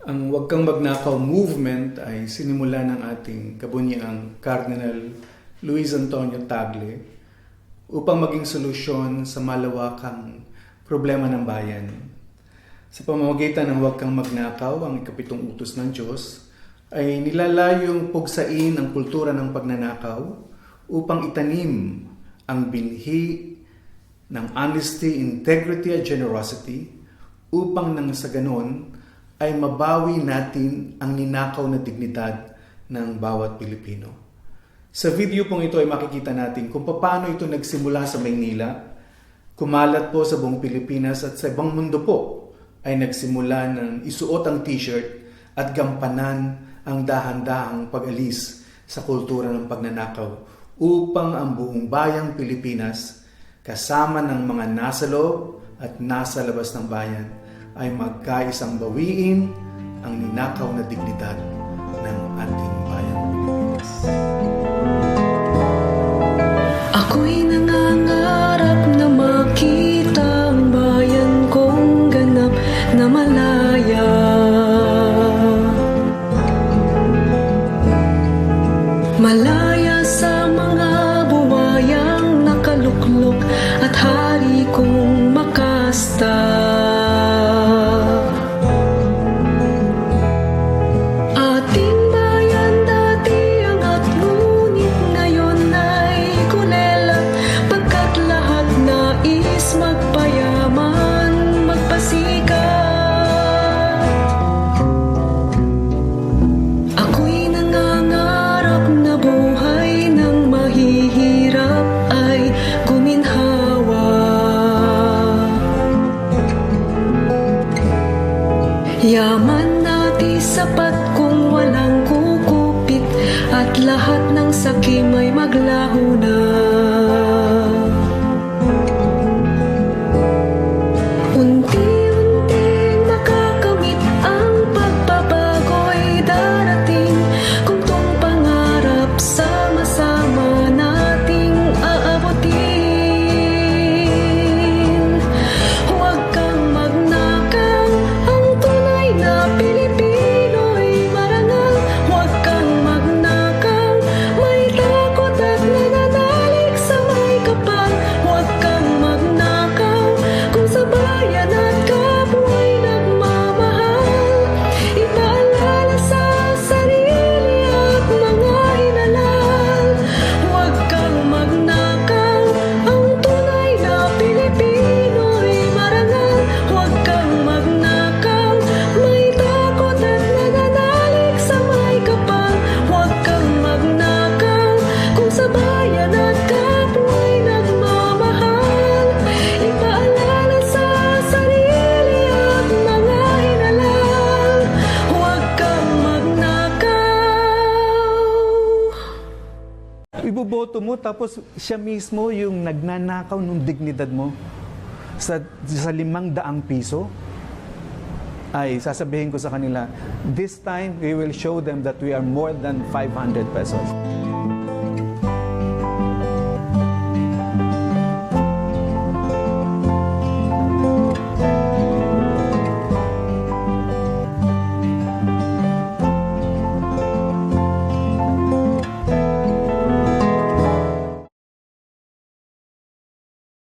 Ang Huwag Kang Magnakaw movement ay sinimula ng ating kabunyiang Cardinal Luis Antonio Tagle upang maging solusyon sa malawakang problema ng bayan. Sa pamamagitan ng Huwag Kang Magnakaw, ang ikapitong utos ng Diyos, ay nilalayong pugsain ang kultura ng pagnanakaw upang itanim ang binhi ng honesty, integrity at generosity upang nang sa ganon ay mabawi natin ang ninakaw na dignidad ng bawat Pilipino. Sa video pong ito ay makikita natin kung paano ito nagsimula sa Maynila, kumalat po sa buong Pilipinas at sa ibang mundo po ay nagsimula ng isuot ang t-shirt at gampanan ang dahan-dahang pag-alis sa kultura ng pagnanakaw upang ang buong bayang Pilipinas kasama ng mga nasa loob at nasa labas ng bayan ay magkaisang bawiin ang ninakaw na dignidad ng ating bayang Pilipinas. Ako'y nangangarap na makita ang bayan kong ganap na malaya. Malaya sa mga buwayang nakaluklok at hari kong makasta. Yaman natin sapat kung walang kukupit at lahat ng sakim ay maglaho na. Unti-unting makakamit ang pagbabago'y darating kung tong pangarap sama-sama nating aabutin. Huwag kang magnakaw, ang tunay na Pilipino'y marangal. Huwag kang magnakaw, may takot at nananalig sa may kapal. Huwag kang magnakaw, kung sa bayan at kapwa'y nagmamahal. Ipaalala sa sarili at mga hinalal. Huwag kang magnakaw, ang tunay na Pilipino'y marangal. Huwag kang magnakaw, may takot at nananalig sa may kapal. Huwag kang magnakaw, kung sa bayan at kapwa'y nagmamahal. Ipaalala sa sarili at mga hinalal. Huwag kang magnakaw. Iboboto mo tapos siya mismo yung nagnanakaw ng dignidad mo sa 500 piso, ay sasabihin ko sa kanila, this time we will show them that we are more than 500 pesos.